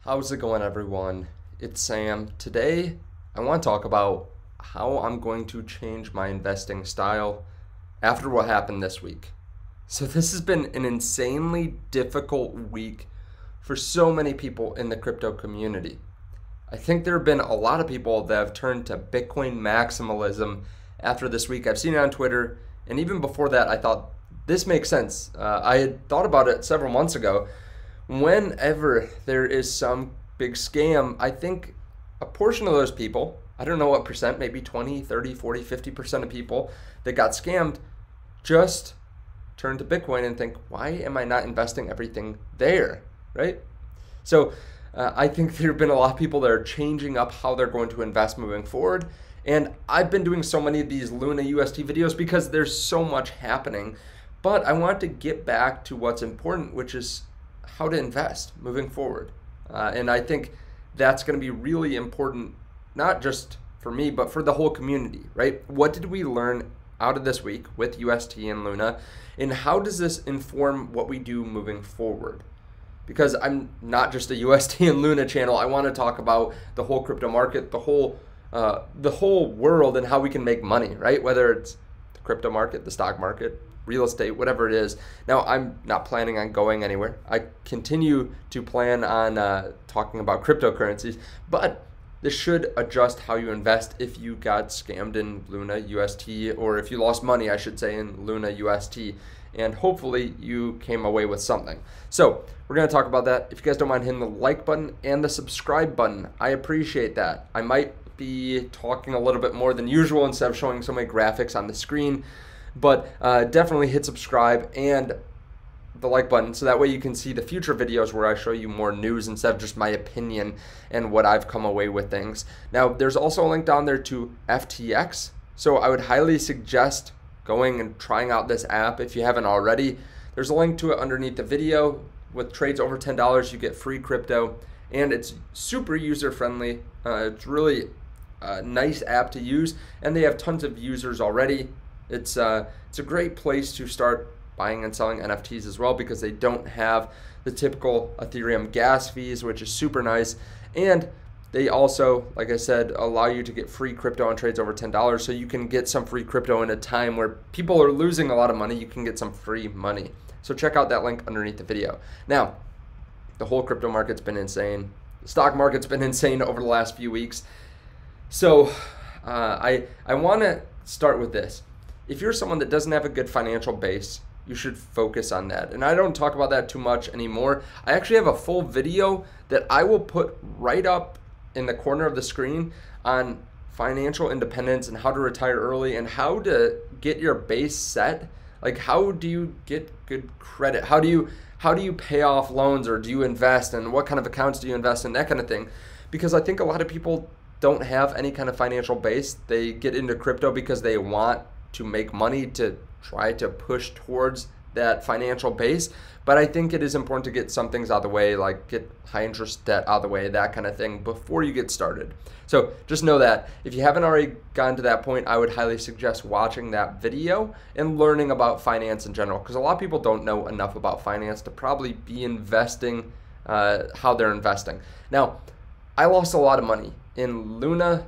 How's it going, everyone? It's Sam. Today, I want to talk about how I'm going to change my investing style after what happened this week. So this has been an insanely difficult week for so many people in the crypto community. I think there have been a lot of people that have turned to Bitcoin maximalism after this week. I've seen it on Twitter, and even before that, I thought this makes sense. I had thought about it several months ago. Whenever there is some big scam, I think a portion of those people, I don't know what percent, maybe 20, 30, 40, 50% of people that got scammed just turn to Bitcoin and think, why am I not investing everything there, right? So I think there have been a lot of people that are changing up how they're going to invest moving forward. And I've been doing so many of these Luna UST videos because there's so much happening. But I want to get back to what's important, which is how to invest moving forward. And I think that's going to be really important, not just for me, but for the whole community, right? What did we learn out of this week with UST and Luna? And how does this inform what we do moving forward? Because I'm not just a UST and Luna channel. I want to talk about the whole crypto market, the whole world, and how we can make money, right? Whether it's the crypto market, the stock market, real estate, whatever it is. Now, I'm not planning on going anywhere. I continue to plan on talking about cryptocurrencies, but this should adjust how you invest if you got scammed in Luna UST, or if you lost money, I should say, in Luna UST. And hopefully you came away with something. So we're going to talk about that. If you guys don't mind hitting the like button and the subscribe button, I appreciate that. I might be talking a little bit more than usual instead of showing so many graphics on the screen. But definitely hit subscribe and the like button so that way you can see the future videos where I show you more news instead of just my opinion and what I've come away with things. Now, there's also a link down there to FTX. So I would highly suggest going and trying out this app if you haven't already. There's a link to it underneath the video. With trades over $10, you get free crypto, and it's super user-friendly. It's really a nice app to use, and they have tons of users already. It's a great place to start buying and selling NFTs as well because they don't have the typical Ethereum gas fees, which is super nice. And they also, like I said, allow you to get free crypto on trades over $10. So you can get some free crypto in a time where people are losing a lot of money. You can get some free money. So check out that link underneath the video. Now, the whole crypto market's been insane. The stock market's been insane over the last few weeks. So I want to start with this. If you're someone that doesn't have a good financial base, you should focus on that. And I don't talk about that too much anymore. I actually have a full video that I will put right up in the corner of the screen on financial independence and how to retire early and how to get your base set. Like, how do you get good credit? How do you pay off loans, or do you invest, and what kind of accounts do you invest in, that kind of thing? Because I think a lot of people don't have any kind of financial base. They get into crypto because they want to make money to try to push towards that financial base. But I think it is important to get some things out of the way, like get high interest debt out of the way, that kind of thing, before you get started. So just know that if you haven't already gotten to that point, I would highly suggest watching that video and learning about finance in general, because a lot of people don't know enough about finance to probably be investing how they're investing. Now, I lost a lot of money in Luna,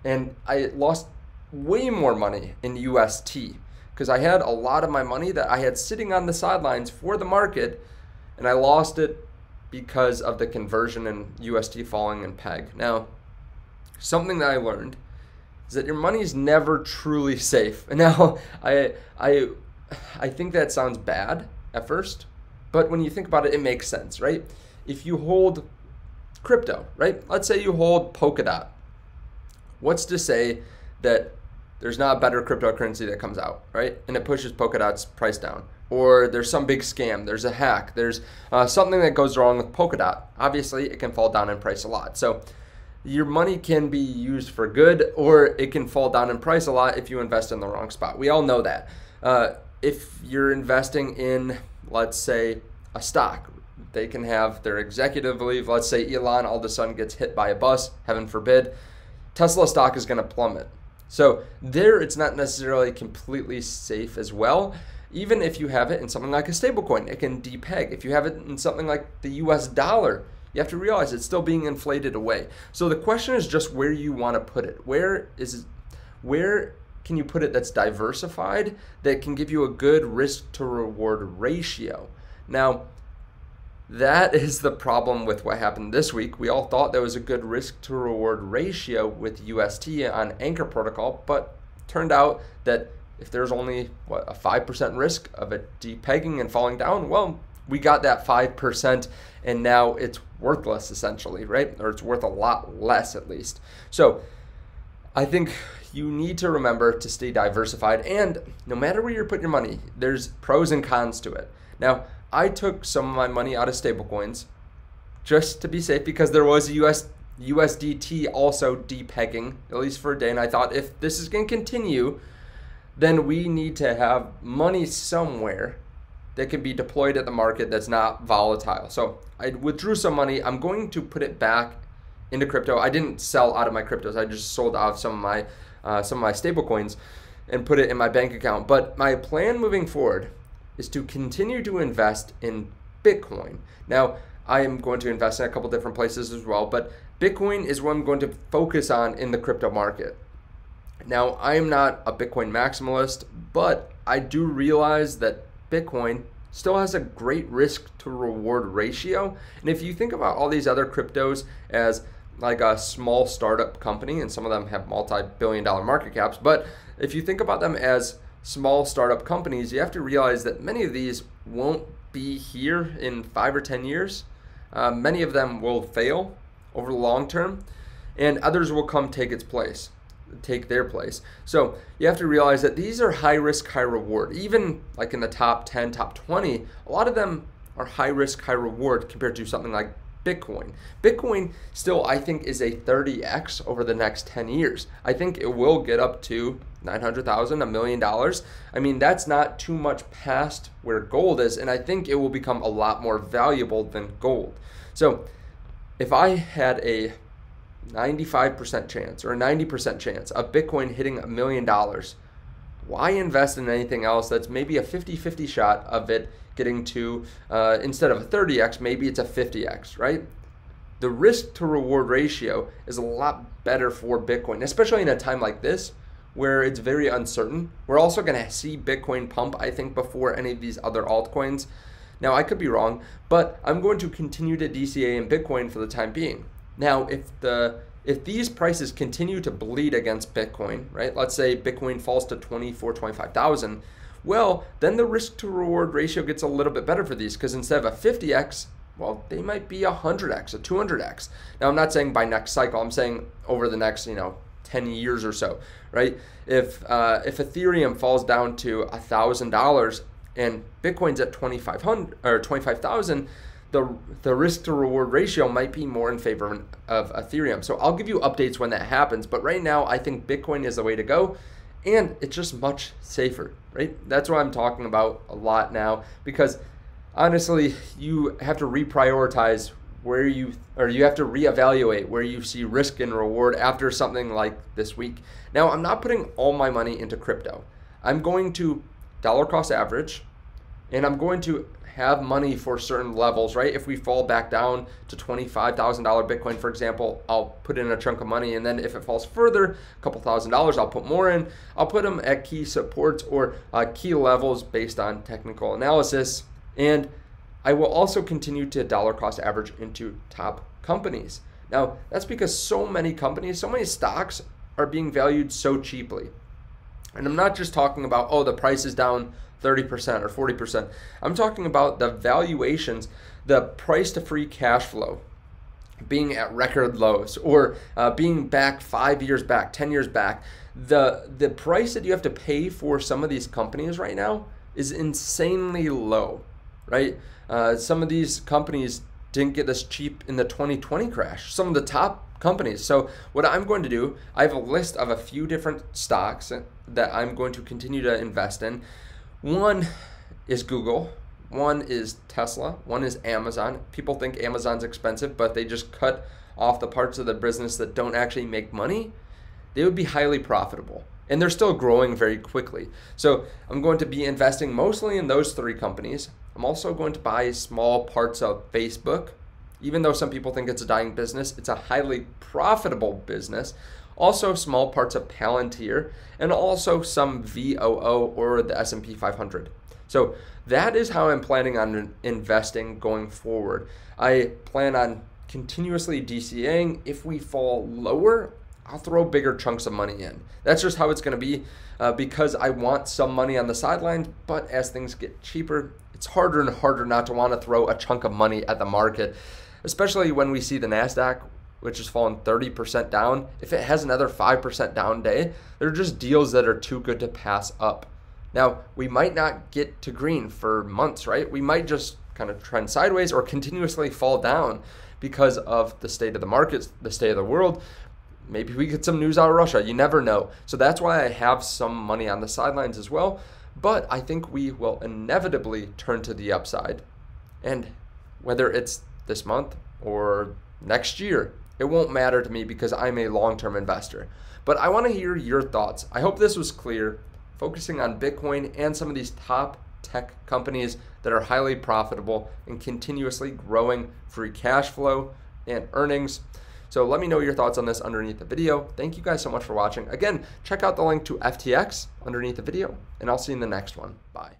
and I lost way more money in UST because I had a lot of my money that I had sitting on the sidelines for the market, and I lost it because of the conversion in UST falling in peg. Now, something that I learned is that your money is never truly safe. Now, I think that sounds bad at first, but when you think about it, it makes sense, right? If you hold crypto, right? Let's say you hold Polkadot. What's to say that there's not a better cryptocurrency that comes out, right? And it pushes Polkadot's price down. Or there's some big scam, there's a hack, there's something that goes wrong with Polkadot. Obviously, it can fall down in price a lot. So your money can be used for good, or it can fall down in price a lot if you invest in the wrong spot. We all know that. If you're investing in, let's say, a stock, they can have their executive leave. Let's say Elon all of a sudden gets hit by a bus, heaven forbid. Tesla stock is going to plummet. So there, it's not necessarily completely safe as well. Even if you have it in something like a stablecoin, it can depeg. If you have it in something like the US dollar, you have to realize it's still being inflated away. So the question is just where you want to put it. Where can you put it that's diversified, that can give you a good risk to reward ratio? Now, that is the problem with what happened this week. We all thought there was a good risk to reward ratio with UST on Anchor Protocol, but turned out that if there's only a 5% risk of it depegging and falling down, well, we got that 5% and now it's worthless essentially, right? Or it's worth a lot less at least. So I think you need to remember to stay diversified, and no matter where you're putting your money, there's pros and cons to it. Now, I took some of my money out of stablecoins just to be safe because there was a USDT also depegging, at least for a day, and I thought if this is going to continue, then we need to have money somewhere that can be deployed at the market that's not volatile. So I withdrew some money. I'm going to put it back into crypto. I didn't sell out of my cryptos. I just sold out of some of my stable coins and put it in my bank account. But my plan moving forward is to continue to invest in Bitcoin. Now, I am going to invest in a couple different places as well, but Bitcoin is what I'm going to focus on in the crypto market. Now, I am not a Bitcoin maximalist, but I do realize that Bitcoin still has a great risk to reward ratio. And if you think about all these other cryptos as like a small startup company, and some of them have multi-billion-dollar market caps, but if you think about them as small startup companies, you have to realize that many of these won't be here in 5 or 10 years. Many of them will fail over the long term, and others will come take their place. So you have to realize that these are high risk, high reward. Even like in the top 10, top 20, a lot of them are high risk, high reward compared to something like Bitcoin. Bitcoin still, I think, is a 30x over the next 10 years. I think it will get up to $900,000, $1 million. I mean, that's not too much past where gold is, and I think it will become a lot more valuable than gold. So if I had a 95% chance or a 90% chance of Bitcoin hitting $1 million, why invest in anything else that's maybe a 50-50 shot of it getting to, instead of a 30x, maybe it's a 50x, right? The risk to reward ratio is a lot better for Bitcoin, especially in a time like this where it's very uncertain. We're also going to see Bitcoin pump, I think, before any of these other altcoins. Now, I could be wrong, but I'm going to continue to DCA in Bitcoin for the time being. Now, if these prices continue to bleed against Bitcoin, right? Let's say Bitcoin falls to 24,000, 25,000. Well, then the risk to reward ratio gets a little bit better for these, because instead of a 50x, well, they might be a 100x, a 200x. Now, I'm not saying by next cycle. I'm saying over the next, 10 years or so, right? If Ethereum falls down to $1,000 and Bitcoin's at 2,500 or 25,000, the risk to reward ratio might be more in favor of Ethereum. So I'll give you updates when that happens. But right now, I think Bitcoin is the way to go, and it's just much safer, right? That's what I'm talking about a lot now, because honestly, you have to reprioritize you have to reevaluate where you see risk and reward after something like this week. Now, I'm not putting all my money into crypto. I'm going to dollar cost average, and I'm going to have money for certain levels, right? If we fall back down to $25,000 Bitcoin, for example, I'll put in a chunk of money, and then if it falls further, a couple $1,000s, I'll put more in. I'll put them at key supports or key levels based on technical analysis, and I will also continue to dollar cost average into top companies. Now, that's because so many companies, so many stocks are being valued so cheaply. And I'm not just talking about, the price is down 30% or 40%. I'm talking about the valuations, the price to free cash flow being at record lows, or being back 5 years back, 10 years back. The price that you have to pay for some of these companies right now is insanely low, right? Some of these companies didn't get this cheap in the 2020 crash, some of the top companies. So what I'm going to do, I have a list of a few different stocks that I'm going to continue to invest in. One is Google, one is Tesla, one is Amazon. People think Amazon's expensive, but they just cut off the parts of the business that don't actually make money. They would be highly profitable, and they're still growing very quickly. So I'm going to be investing mostly in those three companies. I'm also going to buy small parts of Facebook, Even though some people think it's a dying business, it's a highly profitable business. Also small parts of Palantir, and also some VOO or the S&P 500. So that is how I'm planning on investing going forward. I plan on continuously DCAing. If we fall lower, I'll throw bigger chunks of money in. That's just how it's going to be because I want some money on the sidelines, but as things get cheaper, it's harder and harder not to want to throw a chunk of money at the market, especially when we see the NASDAQ, which has fallen 30% down. If it has another 5% down day, they're just deals that are too good to pass up. Now, we might not get to green for months, right? We might just kind of trend sideways or continuously fall down because of the state of the markets, the state of the world. Maybe we get some news out of Russia. You never know. So that's why I have some money on the sidelines as well. But I think we will inevitably turn to the upside. And whether it's this month or next year, it won't matter to me because I'm a long-term investor. But I want to hear your thoughts. I hope this was clear, focusing on Bitcoin and some of these top tech companies that are highly profitable and continuously growing free cash flow and earnings. So let me know your thoughts on this underneath the video. Thank you guys so much for watching. Again, check out the link to FTX underneath the video, and I'll see you in the next one. Bye.